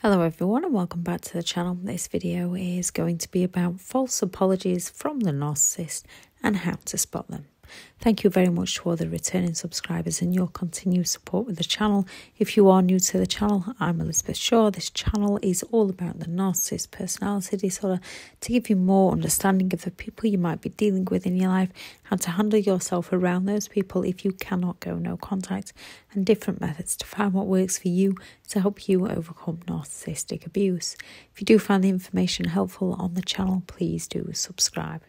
Hello everyone and welcome back to the channel. This video is going to be about false apologies from the narcissist and how to spot them. Thank you very much to all the returning subscribers and your continued support with the channel. If you are new to the channel, I'm Elizabeth Shaw. This channel is all about the narcissist personality disorder to give you more understanding of the people you might be dealing with in your life, how to handle yourself around those people if you cannot go no contact, and different methods to find what works for you to help you overcome narcissistic abuse. If you do find the information helpful on the channel, please do subscribe.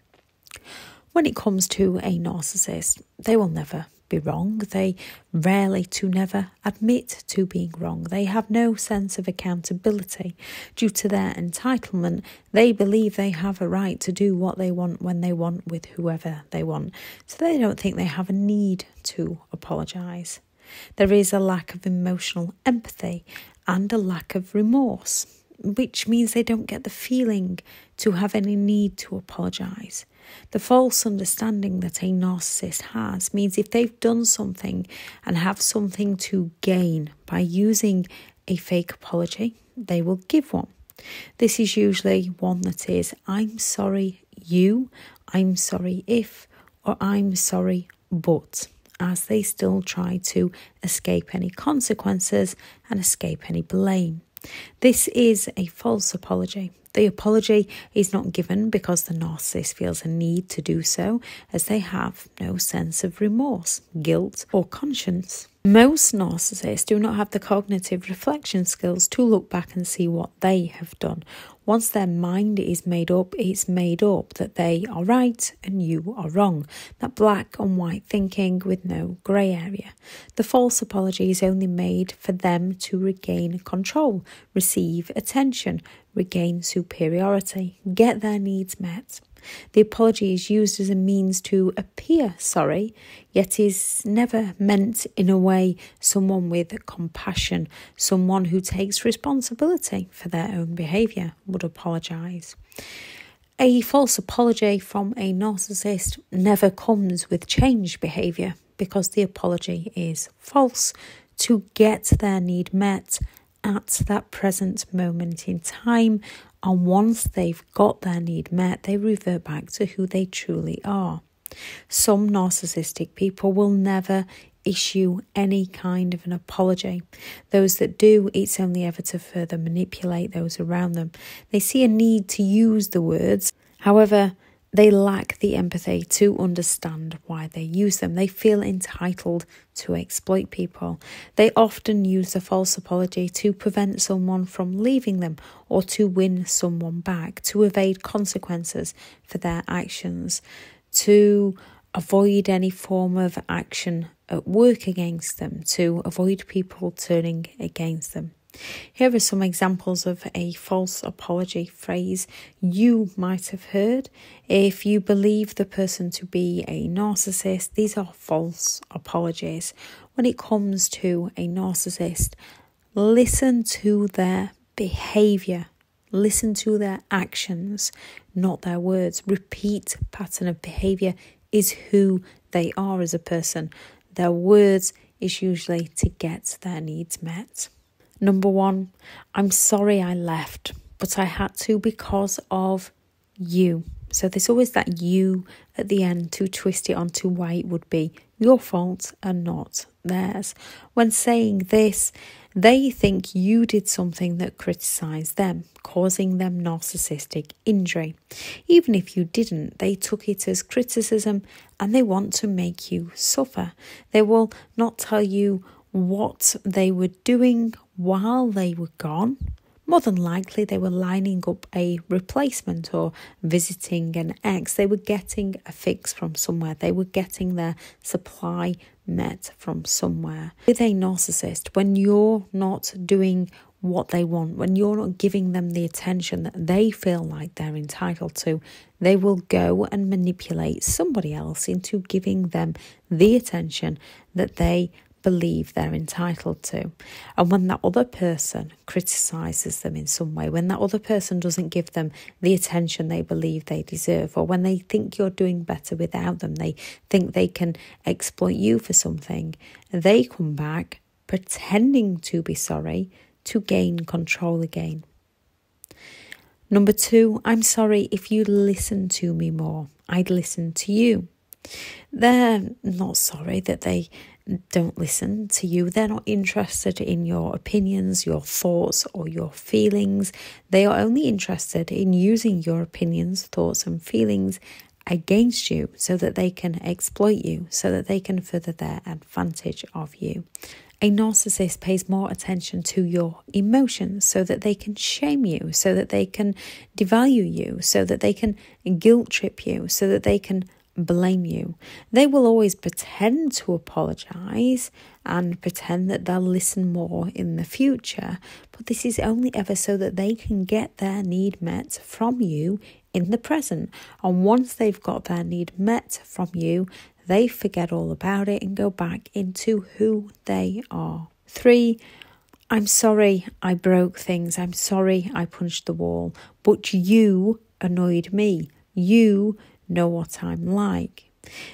When it comes to a narcissist, they will never be wrong. They rarely to never admit to being wrong. They have no sense of accountability. Due to their entitlement, they believe they have a right to do what they want when they want with whoever they want. So they don't think they have a need to apologise. There is a lack of emotional empathy and a lack of remorse, which means they don't get the feeling to have any need to apologise. The false understanding that a narcissist has means if they've done something and have something to gain by using a fake apology, they will give one. This is usually one that is, I'm sorry you, I'm sorry if, or I'm sorry but, as they still try to escape any consequences and escape any blame. This is a false apology. The apology is not given because the narcissist feels a need to do so, as they have no sense of remorse, guilt, or conscience. Most narcissists do not have the cognitive reflection skills to look back and see what they have done. Once their mind is made up, it's made up that they are right and you are wrong. That black and white thinking with no grey area. The false apology is only made for them to regain control, receive attention, regain superiority, get their needs met. The apology is used as a means to appear sorry, yet is never meant in a way someone with compassion, someone who takes responsibility for their own behaviour would apologise. A false apology from a narcissist never comes with changed behaviour because the apology is false to get their need met at that present moment in time, and once they've got their need met, they revert back to who they truly are. Some narcissistic people will never issue any kind of an apology. Those that do, it's only ever to further manipulate those around them. They see a need to use the words, however, they lack the empathy to understand why they use them. They feel entitled to exploit people. They often use a false apology to prevent someone from leaving them or to win someone back, to evade consequences for their actions, to avoid any form of action at work against them, to avoid people turning against them. Here are some examples of a false apology phrase you might have heard. If you believe the person to be a narcissist, these are false apologies. When it comes to a narcissist, listen to their behaviour, listen to their actions, not their words. Repeat pattern of behaviour is who they are as a person. Their words is usually to get their needs met. Number 1, I'm sorry I left, but I had to because of you. So there's always that you at the end to twist it onto why it would be your fault and not theirs. When saying this, they think you did something that criticised them, causing them narcissistic injury. Even if you didn't, they took it as criticism and they want to make you suffer. They will not tell you what they were doing while they were gone. More than likely, they were lining up a replacement or visiting an ex. They were getting a fix from somewhere. They were getting their supply met from somewhere. With a narcissist, when you're not doing what they want, when you're not giving them the attention that they feel like they're entitled to, they will go and manipulate somebody else into giving them the attention that they believe they're entitled to. And when that other person criticises them in some way, when that other person doesn't give them the attention they believe they deserve, or when they think you're doing better without them, they think they can exploit you for something, they come back pretending to be sorry to gain control again. Number 2, I'm sorry if you listen to me more. I'd listen to you. They're not sorry that they don't listen to you. They're not interested in your opinions, your thoughts, or your feelings. They are only interested in using your opinions, thoughts, and feelings against you so that they can exploit you, so that they can further their advantage of you. A narcissist pays more attention to your emotions so that they can shame you, so that they can devalue you, so that they can guilt trip you, so that they can blame you. They will always pretend to apologize and pretend that they'll listen more in the future, but this is only ever so that they can get their need met from you in the present. And once they've got their need met from you, they forget all about it and go back into who they are. 3, I'm sorry I broke things. I'm sorry I punched the wall, but you annoyed me. You know what I'm like.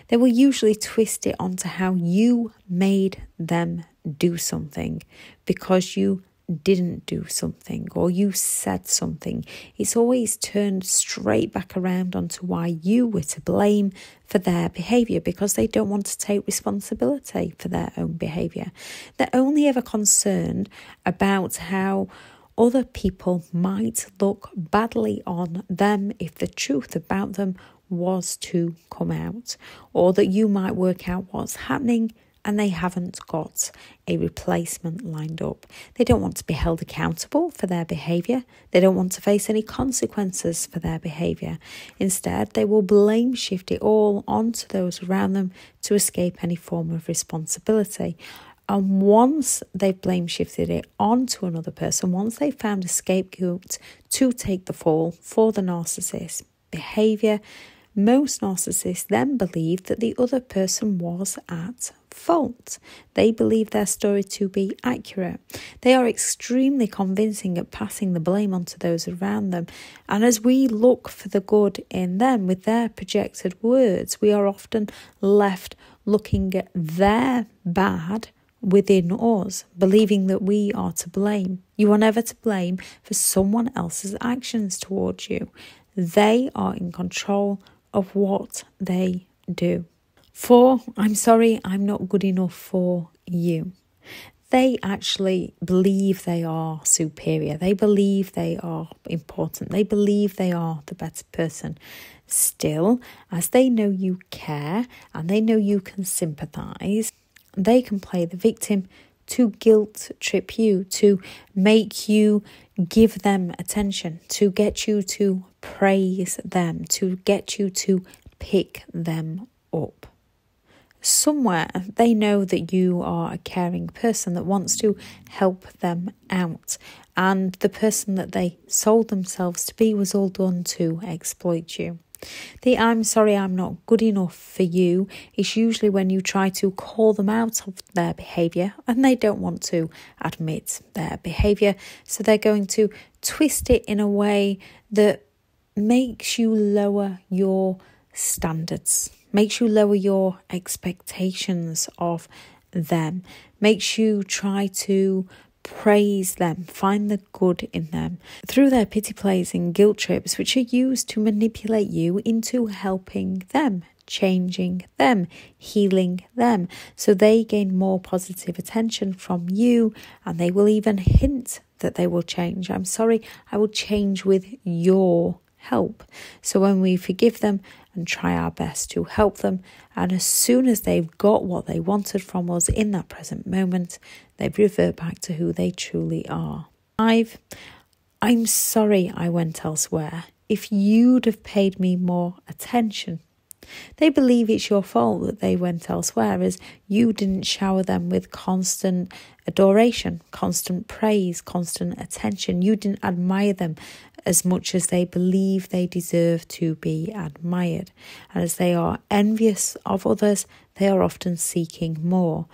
They will usually twist it onto how you made them do something because you didn't do something or you said something. It's always turned straight back around onto why you were to blame for their behaviour because they don't want to take responsibility for their own behaviour. They're only ever concerned about how other people might look badly on them if the truth about them was to come out, or that you might work out what's happening and they haven't got a replacement lined up. They don't want to be held accountable for their behaviour. They don't want to face any consequences for their behaviour. Instead, they will blame shift it all onto those around them to escape any form of responsibility. And once they've blame shifted it onto another person, once they've found a scapegoat to take the fall for the narcissist behaviour, most narcissists then believe that the other person was at fault. They believe their story to be accurate. They are extremely convincing at passing the blame onto those around them. And as we look for the good in them with their projected words, we are often left looking at their bad within us, believing that we are to blame. You are never to blame for someone else's actions towards you. They are in control of what they do. 4, I'm sorry, I'm not good enough for you. They actually believe they are superior. They believe they are important. They believe they are the better person. Still, as they know you care and they know you can sympathise, they can play the victim to guilt trip you, to make you give them attention, to get you to praise them, to get you to pick them up. Somewhere they know that you are a caring person that wants to help them out, and the person that they sold themselves to be was all done to exploit you. The I'm sorry I'm not good enough for you is usually when you try to call them out of their behaviour and they don't want to admit their behaviour, so they're going to twist it in a way that makes you lower your standards, makes you lower your expectations of them, makes you try to praise them, find the good in them through their pity plays and guilt trips, which are used to manipulate you into helping them, changing them, healing them, so they gain more positive attention from you, and they will even hint that they will change. I'm sorry, I will change with your help. So when we forgive them and try our best to help them, and as soon as they've got what they wanted from us in that present moment, they revert back to who they truly are. 5, I'm sorry I went elsewhere. If you'd have paid me more attention. They believe it's your fault that they went elsewhere, as you didn't shower them with constant adoration, constant praise, constant attention. You didn't admire them as much as they believe they deserve to be admired. And as they are envious of others, they are often seeking more.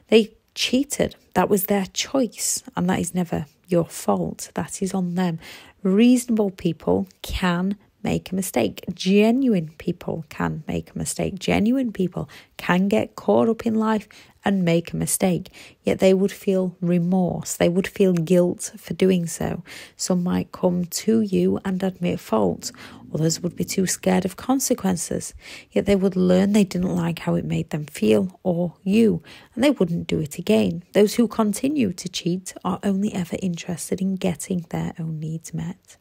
They cheated. That was their choice, and that is never your fault. That is on them. Reasonable people can make a mistake. Genuine people can make a mistake. Genuine people can get caught up in life and make a mistake, yet they would feel remorse. They would feel guilt for doing so. Some might come to you and admit fault. Others would be too scared of consequences, yet they would learn they didn't like how it made them feel or you, and they wouldn't do it again. Those who continue to cheat are only ever interested in getting their own needs met.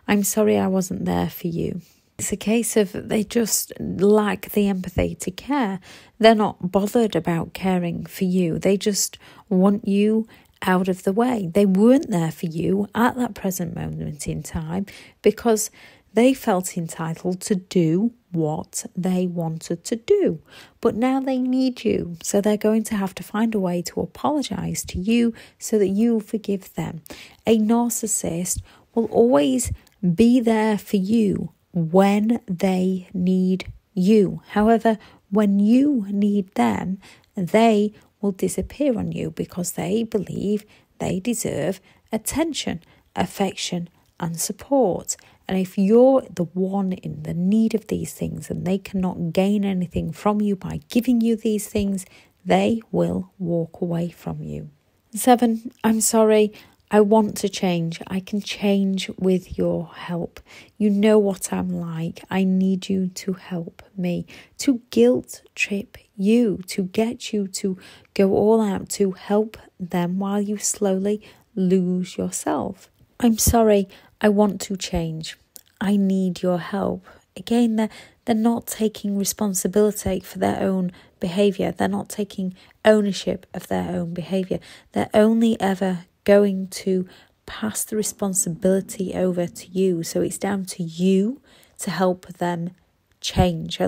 I'm sorry I wasn't there for you. It's a case of they just lack the empathy to care. They're not bothered about caring for you. They just want you out of the way. They weren't there for you at that present moment in time because they felt entitled to do what they wanted to do. But now they need you. So they're going to have to find a way to apologise to you so that you forgive them. A narcissist will always be there for you when they need you. However, when you need them, they will disappear on you because they believe they deserve attention, affection, and support. And if you're the one in the need of these things and they cannot gain anything from you by giving you these things, they will walk away from you. 7, I'm sorry. I want to change. I can change with your help. You know what I'm like. I need you to help me, to guilt trip you, to get you to go all out to help them while you slowly lose yourself. I'm sorry. I want to change. I need your help. Again, they're not taking responsibility for their own behaviour. They're not taking ownership of their own behaviour. They're only ever going to pass the responsibility over to you. So it's down to you to help them change.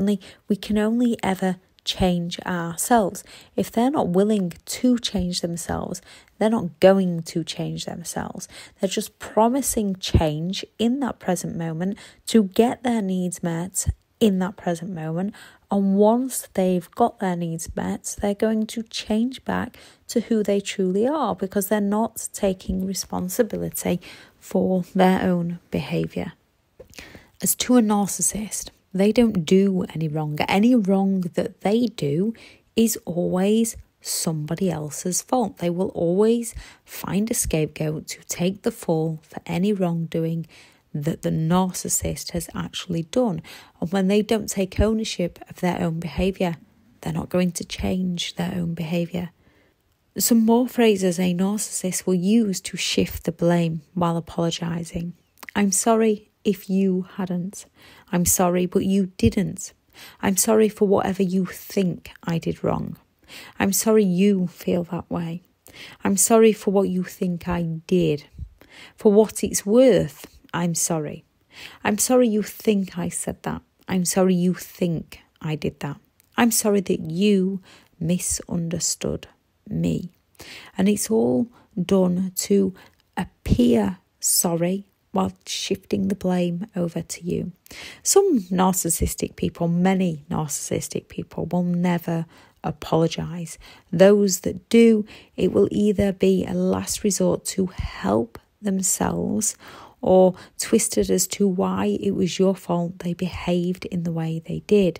We can only ever change ourselves. If they're not willing to change themselves, they're not going to change themselves. They're just promising change in that present moment to get their needs met in that present moment. And once they've got their needs met, they're going to change back to who they truly are because they're not taking responsibility for their own behaviour. As to a narcissist, they don't do any wrong. Any wrong that they do is always somebody else's fault. They will always find a scapegoat to take the fall for any wrongdoing that the narcissist has actually done. And when they don't take ownership of their own behaviour, they're not going to change their own behaviour. Some more phrases a narcissist will use to shift the blame while apologising. I'm sorry if you hadn't. I'm sorry, but you didn't. I'm sorry for whatever you think I did wrong. I'm sorry you feel that way. I'm sorry for what you think I did. For what it's worth, I'm sorry. I'm sorry you think I said that. I'm sorry you think I did that. I'm sorry that you misunderstood me. And it's all done to appear sorry while shifting the blame over to you. Some narcissistic people, many narcissistic people, will never apologise. Those that do, it will either be a last resort to help themselves or twisted as to why it was your fault they behaved in the way they did.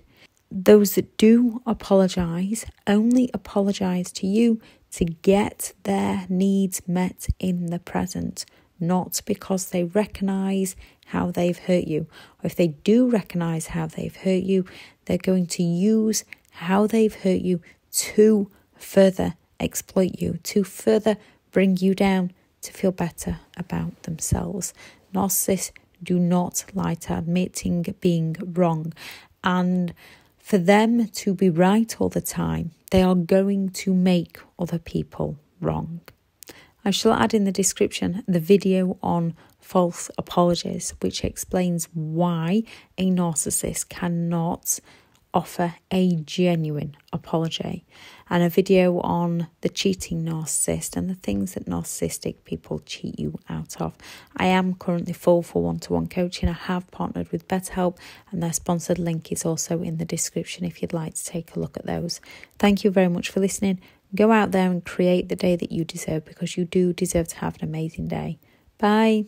Those that do apologise only apologise to you to get their needs met in the present, not because they recognise how they've hurt you. Or if they do recognise how they've hurt you, they're going to use how they've hurt you to further exploit you, to further bring you down, to feel better about themselves. Narcissists do not like to admitting being wrong, and for them to be right all the time, they are going to make other people wrong. I shall add in the description the video on false apologies, which explains why a narcissist cannot offer a genuine apology, and a video on the cheating narcissist and the things that narcissistic people cheat you out of. I am currently full for one-to-one coaching. I have partnered with BetterHelp, and their sponsored link is also in the description if you'd like to take a look at those. Thank you very much for listening. Go out there and create the day that you deserve, because you do deserve to have an amazing day. Bye.